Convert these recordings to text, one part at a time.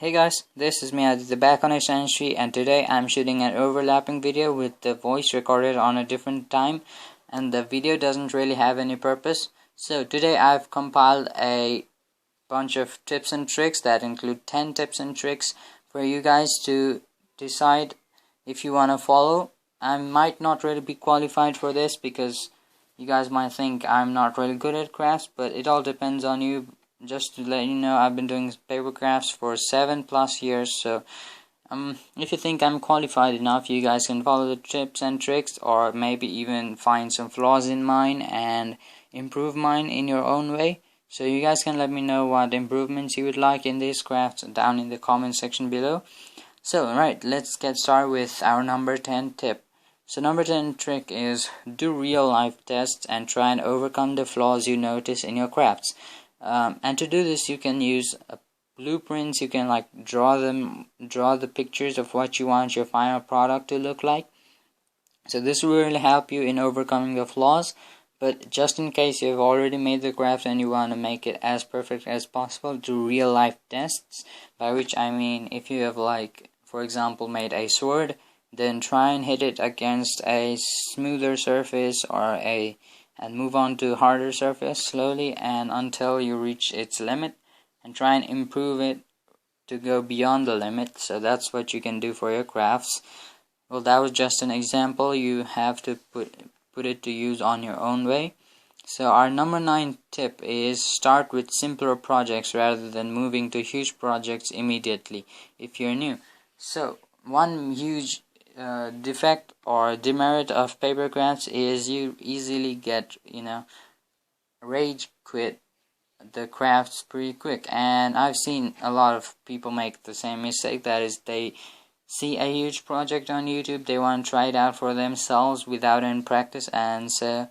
Hey guys, this is me Aditya back on Essentially, and today I'm shooting an overlapping video with the voice recorded on a different time, and the video doesn't really have any purpose. So today I've compiled a bunch of tips and tricks that include 10 tips and tricks for you guys to decide if you want to follow. I might not really be qualified for this because you guys might think I'm not really good at crafts, but it all depends on you. Just to let you know, I've been doing paper crafts for 7+ years, so if you think I'm qualified enough, you guys can follow the tips and tricks, or maybe even find some flaws in mine and improve mine in your own way. So you guys can let me know what improvements you would like in these crafts down in the comment section below. So right, let's get started with our number 10 tip. So number 10 trick is do real life tests and try and overcome the flaws you notice in your crafts. And to do this, you can use blueprints. You can draw the pictures of what you want your final product to look like. So this will really help you in overcoming the flaws. But just in case you've already made the craft and you want to make it as perfect as possible, do real life tests. By which I mean, if you have for example, made a sword, then try and hit it against a smoother surface and move on to harder surface slowly and until you reach its limit, and try and improve it to go beyond the limit. So that's what you can do for your crafts. Well, that was just an example. You have to put it to use on your own way. So our number 9 tip is start with simpler projects rather than moving to huge projects immediately if you're new. So one huge defect or demerit of paper crafts is you easily get rage quit the crafts pretty quick, and I've seen a lot of people make the same mistake. That is, they see a huge project on YouTube, they want to try it out for themselves without any practice, and so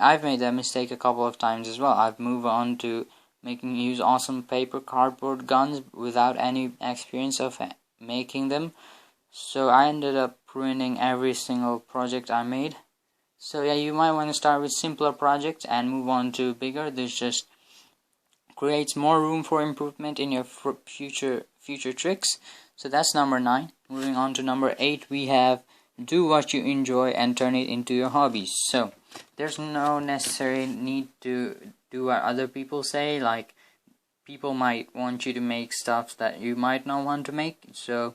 I've made that mistake a couple of times as well. I've moved on to use awesome paper cardboard guns without any experience of making them. So I ended up ruining every single project I made. So yeah, you might want to start with simpler projects and move on to bigger. This just creates more room for improvement in your future tricks. So that's number 9. Moving on to number 8, we have do what you enjoy and turn it into your hobbies. So there's no necessary need to do what other people say. Like, people might want you to make stuff that you might not want to make. So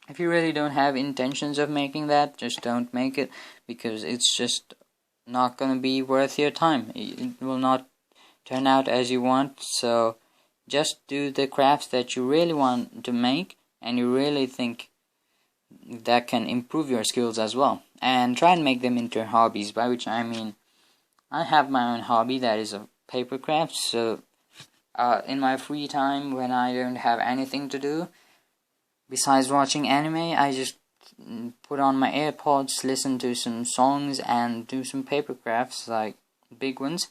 if you really don't have intentions of making that, just don't make it, because it's just not going to be worth your time. It will not turn out as you want. So just do the crafts that you really want to make and you really think that can improve your skills as well, and try and make them into hobbies, by which I mean I have my own hobby that is a paper craft. So in my free time, when I don't have anything to do besides watching anime, I just put on my AirPods, listen to some songs, and do some paper crafts, like big ones.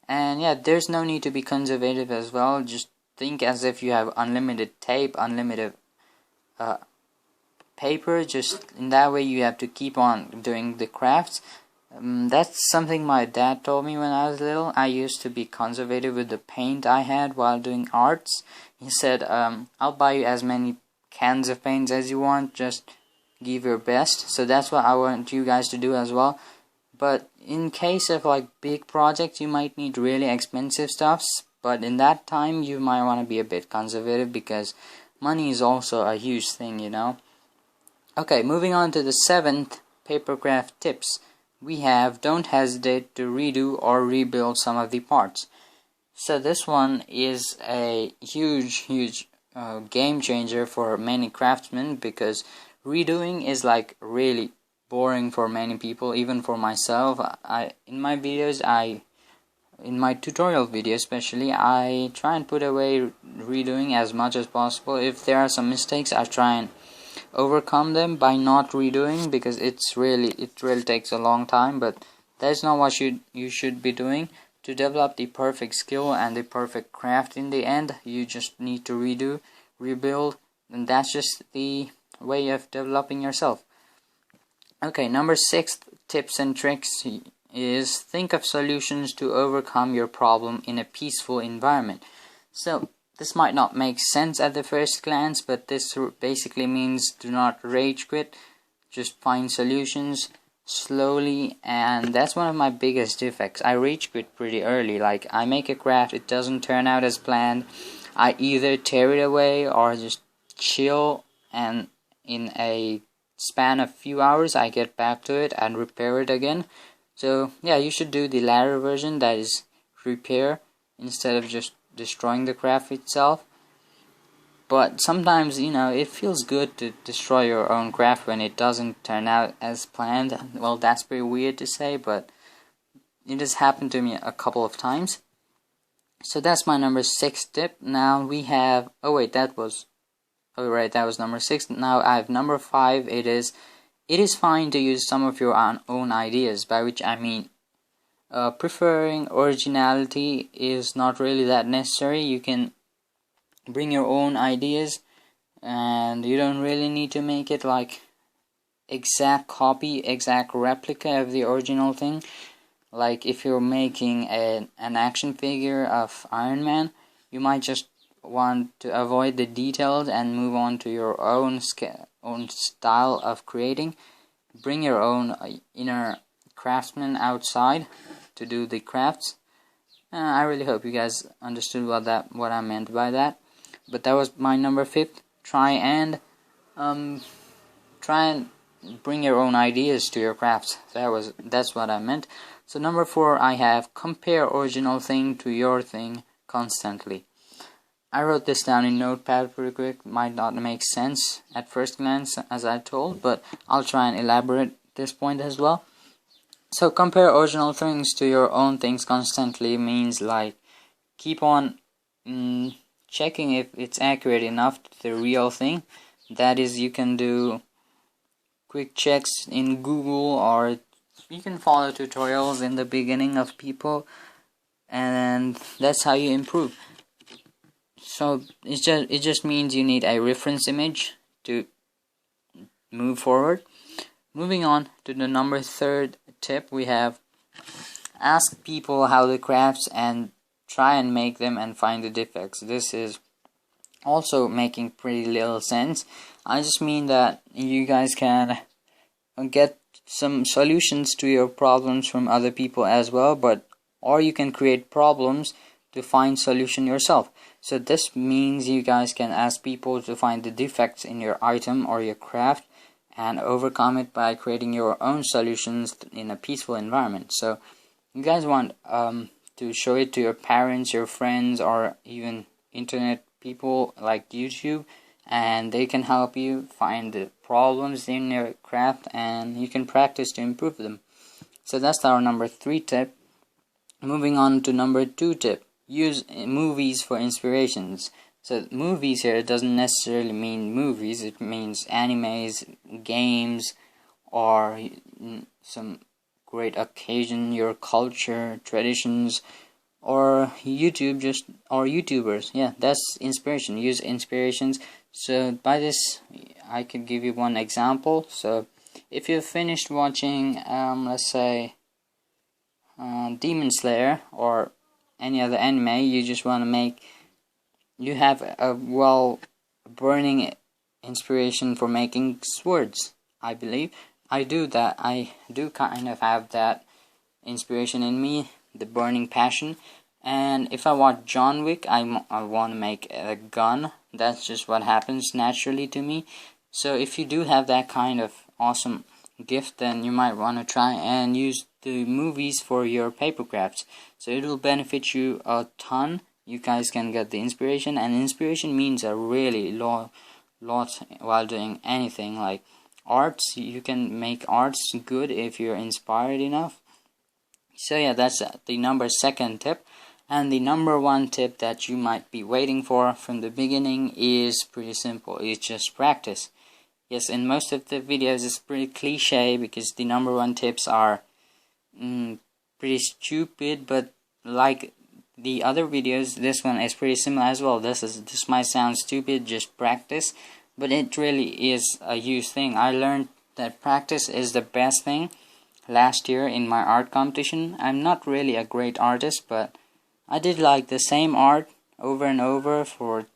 And yeah, there's no need to be conservative as well. Just think as if you have unlimited tape, unlimited paper. Just in that way you have to keep on doing the crafts. That's something my dad told me when I was little. I used to be conservative with the paint I had while doing arts. He said, I'll buy you as many cans of paints as you want, just give your best. So that's what I want you guys to do as well. But in case of big projects, you might need really expensive stuffs, but in that time you might want to be a bit conservative, because money is also a huge thing, Okay, moving on to the 7th paper craft tips. We have don't hesitate to redo or rebuild some of the parts. So this one is a huge game changer for many craftsmen, because redoing is really boring for many people, even for myself. In my tutorial video especially, I try and put away redoing as much as possible. If there are some mistakes, I try and overcome them by not redoing, because it really takes a long time, but that's not what you should be doing. To develop the perfect skill and the perfect craft in the end, you just need to rebuild, and that's just the way of developing yourself. Okay, number 6 tips and tricks is think of solutions to overcome your problem in a peaceful environment. So This might not make sense at the first glance, but this basically means do not rage quit, just find solutions slowly. And that's one of my biggest defects. I rage quit pretty early. Like, I make a craft, it doesn't turn out as planned, I either tear it away or just chill, and in a span of few hours I get back to it and repair it again. So yeah, you should do the latter version, that is repair, instead of just destroying the craft itself. But sometimes, it feels good to destroy your own craft when it doesn't turn out as planned. Well, that's pretty weird to say, but it has happened to me a couple of times. So that's my number 6 tip. Now we have, that was number 6. Now I have number 5. It is fine to use some of your own ideas, by which I mean preferring originality is not really that necessary. You can bring your own ideas, and you don't really need to make it like exact copy, exact replica of the original thing. Like if you're making an action figure of Iron Man, you might just want to avoid the details and move on to your own style of creating. Bring your own inner craftsman outside to do the crafts. I really hope you guys understood what I meant by that. But that was my number 5. Try and bring your own ideas to your crafts. That's what I meant. So number 4, I have compare original thing to your thing constantly. I wrote this down in Notepad pretty quick. Might not make sense at first glance, as I told, but I'll try and elaborate this point as well. So compare original things to your own things constantly means like keep on checking if it's accurate enough to the real thing. That is, you can do quick checks in Google, or you can follow tutorials in the beginning of people, and that's how you improve. So it just means you need a reference image to move forward. Moving on to the number 3 tip, we have ask people how the crafts and try and make them and find the defects. This is also making pretty little sense. I just mean that you guys can get some solutions to your problems from other people as well, or you can create problems to find solution yourself. So this means you guys can ask people to find the defects in your item or your craft and overcome it by creating your own solutions in a peaceful environment. So you guys want to show it to your parents, your friends, or even internet people like YouTube, and they can help you find the problems in your craft, and you can practice to improve them. So that's our number 3 tip. Moving on to number 2 tip, use movies for inspirations. So movies here doesn't necessarily mean movies, it means animes, games, or some great occasion, your culture, traditions, or YouTubers. Yeah, that's inspiration. Use inspirations. So by this, I could give you one example. So if you've finished watching, let's say, Demon Slayer or any other anime, you just want to you have a burning inspiration for making swords, I believe. I do kind of have that inspiration in me, the burning passion. And if I watch John Wick, I want to make a gun. That's just what happens naturally to me. So if you do have that kind of awesome gift, then you might want to try and use the movies for your paper crafts. So it will benefit you a ton. You guys can get the inspiration, and inspiration means a really lot while doing anything like arts. You can make arts good if you're inspired enough. So yeah, that's the number 2 tip. And the number 1 tip that you might be waiting for from the beginning is pretty simple. It's just practice. Yes, in most of the videos it's pretty cliche because the number 1 tips are pretty stupid, but like the other videos, this one is pretty similar as well. This might sound stupid, just practice, but it really is a huge thing. I learned that practice is the best thing last year in my art competition. I'm not really a great artist, but I did like the same art over and over for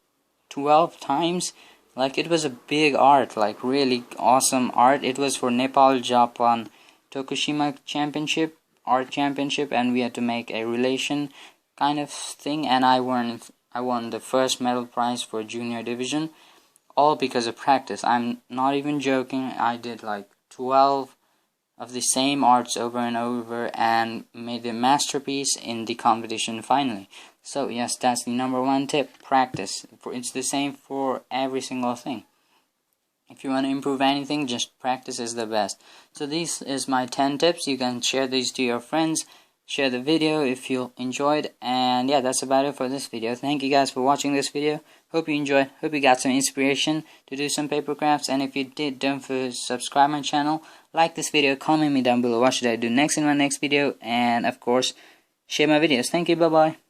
12 times. Like, it was a big art, like really awesome art. It was for Nepal Japan Tokushima championship, art championship, and we had to make a relation kind of thing, and I won the first medal prize for junior division, all because of practice. I'm not even joking. I did like 12 of the same arts over and over and made a masterpiece in the competition finally. So yes, that's the number one tip: practice. It's the same for every single thing. If you want to improve anything, just practice is the best. So this is my 10 tips. You can share these to your friends. Share the video if you enjoyed. And yeah, that's about it for this video. Thank you guys for watching this video. Hope you enjoyed. Hope you got some inspiration to do some paper crafts. And if you did, don't forget to subscribe my channel. Like this video. Comment me down below what should I do next in my next video. And of course, share my videos. Thank you. Bye bye.